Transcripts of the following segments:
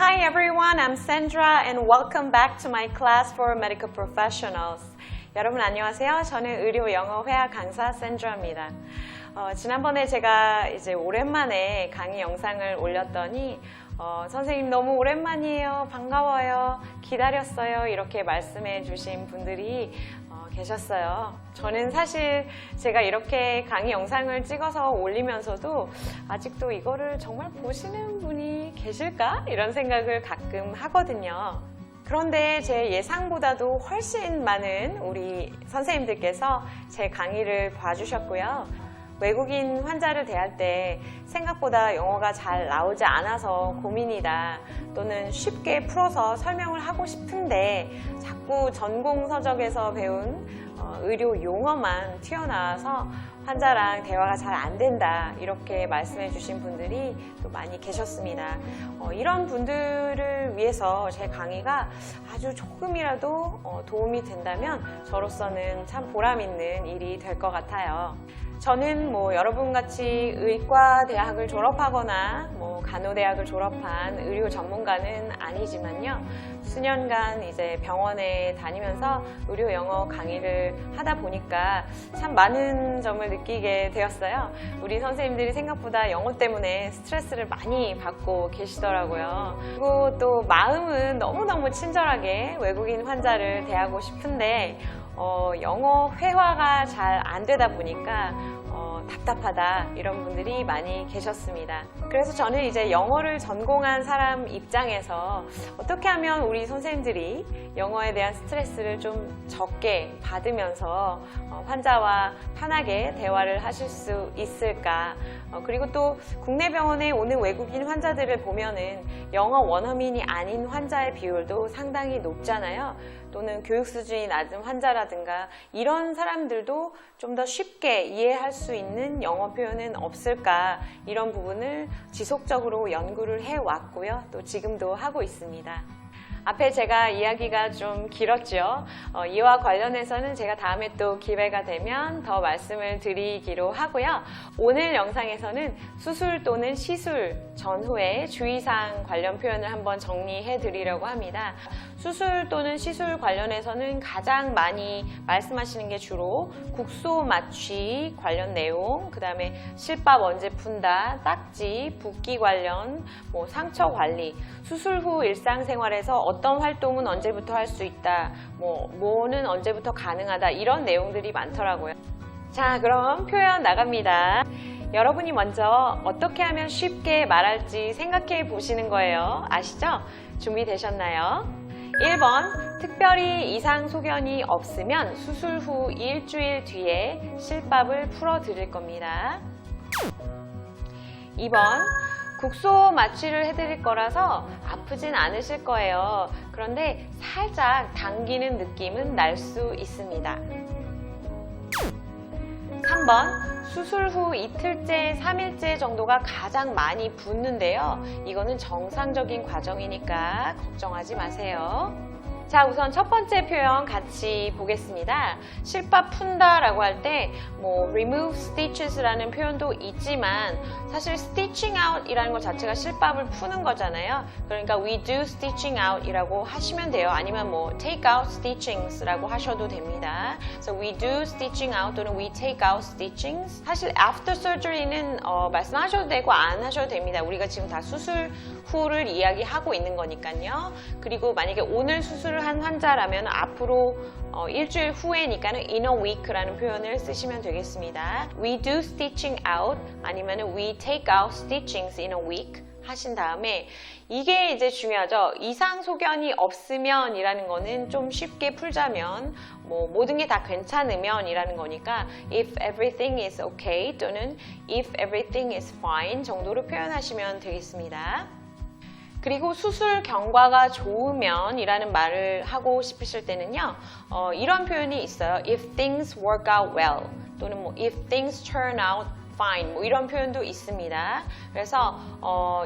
Hi everyone, I'm Sandra and welcome back to my class for medical professionals. 여러분 안녕하세요. 저는 의료 영어 회화 강사 샌드라입니다. 지난번에 제가 이제 오랜만에 강의 영상을 올렸더니 선생님 너무 오랜만이에요. 반가워요. 기다렸어요. 이렇게 말씀해 주신 분들이 계셨어요. 저는 사실 제가 이렇게 강의 영상을 찍어서 올리면서도 아직도 이거를 정말 보시는 분이 계실까? 이런 생각을 가끔 하거든요. 그런데 제 예상보다도 훨씬 많은 우리 선생님들께서 제 강의를 봐주셨고요. 외국인 환자를 대할 때 생각보다 영어가 잘 나오지 않아서 고민이다, 또는 쉽게 풀어서 설명을 하고 싶은데 자꾸 전공 서적에서 배운 의료 용어만 튀어나와서 환자랑 대화가 잘 안 된다, 이렇게 말씀해 주신 분들이 또 많이 계셨습니다. 이런 분들을 위해서 제 강의가 아주 조금이라도 도움이 된다면 저로서는 참 보람 있는 일이 될 것 같아요. 저는 여러분같이 의과대학을 졸업하거나 간호대학을 졸업한 의료 전문가는 아니지만요. 수년간 이제 병원에 다니면서 의료 영어 강의를 하다 보니까 참 많은 점을 느끼게 되었어요. 우리 선생님들이 생각보다 영어 때문에 스트레스를 많이 받고 계시더라고요. 그리고 또 마음은 너무너무 친절하게 외국인 환자를 대하고 싶은데 영어 회화가 잘 안 되다 보니까 답답하다, 이런 분들이 많이 계셨습니다. 그래서 저는 이제 영어를 전공한 사람 입장에서 어떻게 하면 우리 선생님들이 영어에 대한 스트레스를 좀 적게 받으면서 환자와 편하게 대화를 하실 수 있을까. 그리고 또 국내 병원에 오는 외국인 환자들을 보면은 영어 원어민이 아닌 환자의 비율도 상당히 높잖아요. 또는 교육 수준이 낮은 환자라든가 이런 사람들도 좀 더 쉽게 이해할 수 있는 영어 표현은 없을까, 이런 부분을 지속적으로 연구를 해왔고요. 또 지금도 하고 있습니다. 앞에 제가 이야기가 좀 길었죠. 이와 관련해서는 제가 다음에 또 기회가 되면 더 말씀을 드리기로 하고요. 오늘 영상에서는 수술 또는 시술 전후의 주의사항 관련 표현을 한번 정리해 드리려고 합니다. 수술 또는 시술 관련해서는 가장 많이 말씀하시는 게 주로 국소 마취 관련 내용, 그 다음에 실밥 언제 푼다, 딱지, 붓기 관련, 상처 관리, 수술 후 일상생활에서 어떤 활동은 언제부터 할 수 있다, 뭐는 언제부터 가능하다, 이런 내용들이 많더라고요. 자, 그럼 표현 나갑니다. 여러분이 먼저 어떻게 하면 쉽게 말할지 생각해 보시는 거예요. 아시죠? 준비되셨나요? 1번, 특별히 이상 소견이 없으면 수술 후 일주일 뒤에 실밥을 풀어 드릴 겁니다. 2번, 국소 마취를 해드릴 거라서 아프진 않으실 거예요. 그런데 살짝 당기는 느낌은 날 수 있습니다. 3번, 수술 후 이틀째, 3일째 정도가 가장 많이 붓는데요. 이거는 정상적인 과정이니까 걱정하지 마세요. 자, 우선 첫 번째 표현 같이 보겠습니다. 실밥 푼다 라고 할 때 remove stitches 라는 표현도 있지만 사실 stitching out 이라는 것 자체가 실밥을 푸는 거잖아요. 그러니까 we do stitching out 이라고 하시면 돼요. 아니면 take out stitchings 라고 하셔도 됩니다. So we do stitching out 또는 we take out stitchings. 사실 after surgery는 말씀하셔도 되고 안 하셔도 됩니다. 우리가 지금 다 수술 후를 이야기하고 있는 거니까요. 그리고 만약에 오늘 수술을 한 환자라면 앞으로 일주일 후에니까는 in a week라는 표현을 쓰시면 되겠습니다. We do stitching out 아니면 we take out stitchings in a week 하신 다음에, 이게 이제 중요하죠. 이상 소견이 없으면 이라는 거는 좀 쉽게 풀자면 모든 게 다 괜찮으면 이라는 거니까 if everything is okay 또는 if everything is fine 정도로 표현하시면 되겠습니다. 그리고 수술 경과가 좋으면 이라는 말을 하고 싶으실 때는요, 이런 표현이 있어요. If things work out well 또는 if things turn out fine 이런 표현도 있습니다. 그래서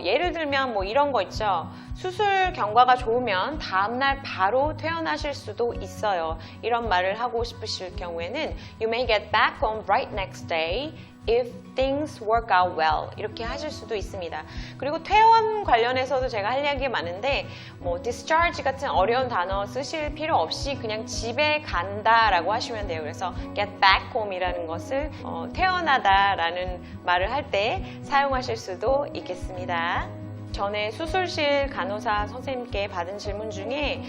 예를 들면 이런 거 있죠. 수술 경과가 좋으면 다음날 바로 퇴원하실 수도 있어요. 이런 말을 하고 싶으실 경우에는 You may get back home right next day if things work out well 이렇게 하실 수도 있습니다. 그리고 퇴원 관련해서도 제가 할 이야기가 많은데 뭐 discharge 같은 어려운 단어 쓰실 필요 없이 그냥 집에 간다라고 하시면 돼요. 그래서 get back home 이라는 것을 퇴원하다라는 말을 할 때 사용하실 수도 있겠습니다. 전에 수술실 간호사 선생님께 받은 질문 중에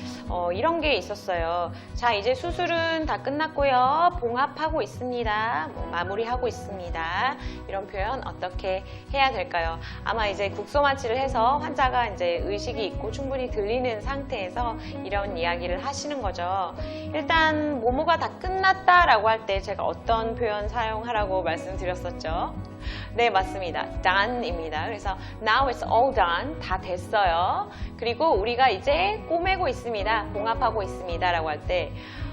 이런 게 있었어요. 자, 이제 수술은 다 끝났고요. 봉합하고 있습니다. 뭐, 마무리하고 있습니다. 이런 표현 어떻게 해야 될까요? 아마 이제 국소 마취를 해서 환자가 이제 의식이 있고 충분히 들리는 상태에서 이런 이야기를 하시는 거죠. 일단 모모가 다 끝났다라고 할 때 제가 어떤 표현 사용하라고 말씀드렸었죠? 네, 맞습니다. done입니다. 그래서 now it's all done. 다 됐어요. 그리고 우리가 이제 꼬매고 있습니다. 봉합하고 있습니다. 라고 할 때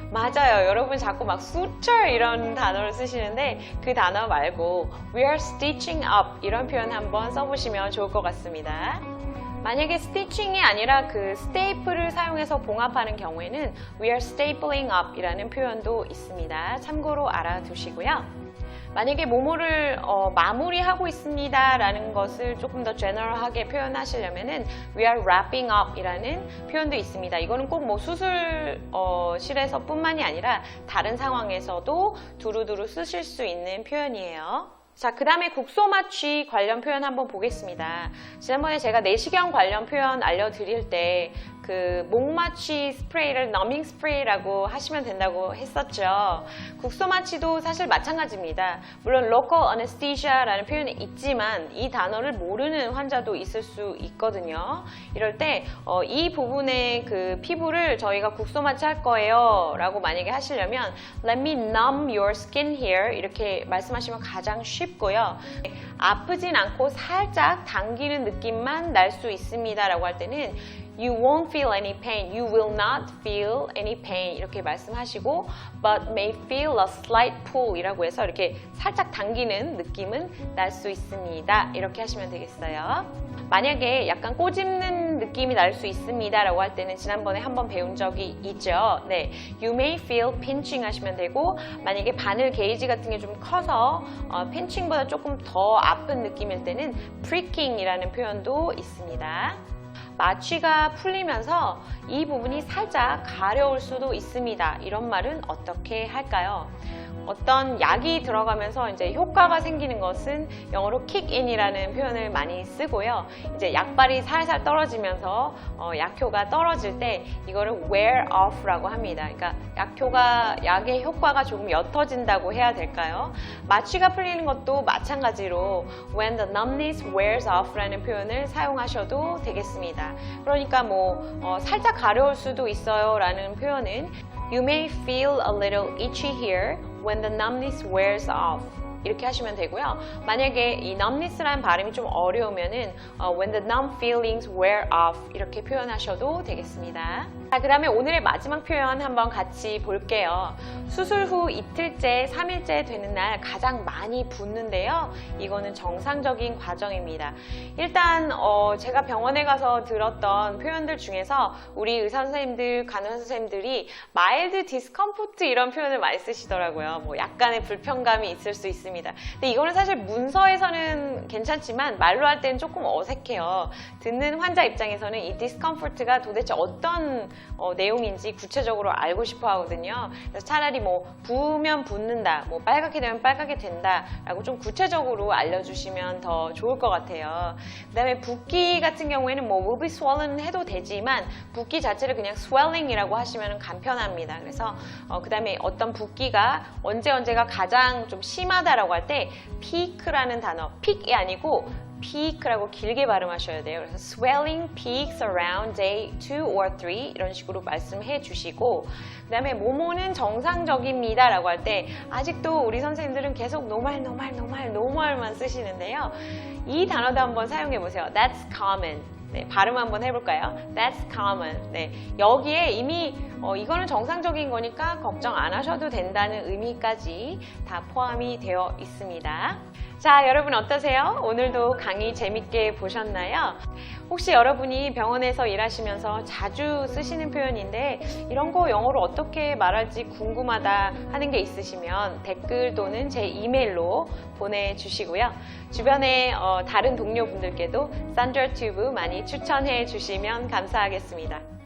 맞아요. 여러분 자꾸 막 suture 이런 단어를 쓰시는데 그 단어 말고 we are stitching up 이런 표현 한번 써보시면 좋을 것 같습니다. 만약에 스티칭이 아니라 그 스테이플을 사용해서 봉합하는 경우에는 we are stapling up 이라는 표현도 있습니다. 참고로 알아두시고요. 만약에 모모를 마무리하고 있습니다 라는 것을 조금 더 제너럴하게 표현하시려면은 we are wrapping up 이라는 표현도 있습니다. 이거는 꼭 뭐 수술실에서 뿐만이 아니라 다른 상황에서도 두루두루 쓰실 수 있는 표현이에요. 자, 그 다음에 국소 마취 관련 표현 한번 보겠습니다. 지난번에 제가 내시경 관련 표현 알려드릴 때 그 목마취 스프레이를 너밍 스프레이라고 하시면 된다고 했었죠. 국소 마취도 사실 마찬가지입니다. 물론 local anesthesia라는 표현이 있지만 이 단어를 모르는 환자도 있을 수 있거든요. 이럴 때 이 부분의 그 피부를 저희가 국소 마취 할 거예요 라고 만약에 하시려면 let me numb your skin here 이렇게 말씀하시면 가장 쉽고요. 아프진 않고 살짝 당기는 느낌만 날 수 있습니다 라고 할 때는 You won't feel any pain. You will not feel any pain. 이렇게 말씀하시고 but may feel a slight pull 이라고 해서 이렇게 살짝 당기는 느낌은 날 수 있습니다. 이렇게 하시면 되겠어요. 만약에 약간 꼬집는 느낌이 날 수 있습니다 라고 할 때는 지난번에 한번 배운 적이 있죠. 네, You may feel pinching 하시면 되고 만약에 바늘 게이지 같은 게 좀 커서 pinching보다 조금 더 아픈 느낌일 때는 pricking 이라는 표현도 있습니다. 마취가 풀리면서 이 부분이 살짝 가려울 수도 있습니다. 이런 말은 어떻게 할까요? 어떤 약이 들어가면서 이제 효과가 생기는 것은 영어로 kick in이라는 표현을 많이 쓰고요. 이제 약발이 살살 떨어지면서 약효가 떨어질 때 이거를 wear off라고 합니다. 그러니까 약의 효과가 조금 옅어진다고 해야 될까요? 마취가 풀리는 것도 마찬가지로 when the numbness wears off라는 표현을 사용하셔도 되겠습니다. 그러니까 뭐 살짝 가려울 수도 있어요 라는 표현은 You may feel a little itchy here when the numbness wears off. 이렇게 하시면 되고요. 만약에 이 numbness라는 발음이 좀 어려우면은 when the numb feelings wear off 이렇게 표현하셔도 되겠습니다. 자, 그 다음에 오늘의 마지막 표현 한번 같이 볼게요. 수술 후 이틀째, 3일째 되는 날 가장 많이 붓는데요. 이거는 정상적인 과정입니다. 일단 제가 병원에 가서 들었던 표현들 중에서 우리 의사 선생님들, 간호사 선생님들이 mild discomfort 이런 표현을 많이 쓰시더라고요. 뭐 약간의 불편감이 있을 수 있습니다. 근데 이거는 사실 문서에서는 괜찮지만 말로 할 때는 조금 어색해요. 듣는 환자 입장에서는 이 discomfort가 도대체 어떤 내용인지 구체적으로 알고 싶어 하거든요. 그래서 차라리 뭐 부으면 붓는다, 뭐 빨갛게 되면 빨갛게 된다 라고 좀 구체적으로 알려주시면 더 좋을 것 같아요. 그 다음에 붓기 같은 경우에는 뭐 will be swollen 해도 되지만 붓기 자체를 그냥 swelling이라고 하시면 간편합니다. 그래서 그 다음에 어떤 붓기가 언제가 가장 좀 심하다라고 할 때 peak라는 단어, peak이 아니고 peak라고 길게 발음하셔야 돼요. 그래서 swelling peaks around day 2 or 3 이런 식으로 말씀해 주시고 그 다음에 모모는 정상적입니다 라고 할 때 아직도 우리 선생님들은 계속 normal만 쓰시는데요. 이 단어도 한번 사용해 보세요. That's common. 네, 발음 한번 해볼까요? That's common. 네, 여기에 이미 이거는 정상적인 거니까 걱정 안 하셔도 된다는 의미까지 다 포함이 되어 있습니다. 자, 여러분 어떠세요? 오늘도 강의 재밌게 보셨나요? 혹시 여러분이 병원에서 일하시면서 자주 쓰시는 표현인데 이런 거 영어로 어떻게 말할지 궁금하다 하는 게 있으시면 댓글 또는 제 이메일로 보내주시고요. 주변에 다른 동료분들께도 산드라 튜브 많이 추천해 주시면 감사하겠습니다.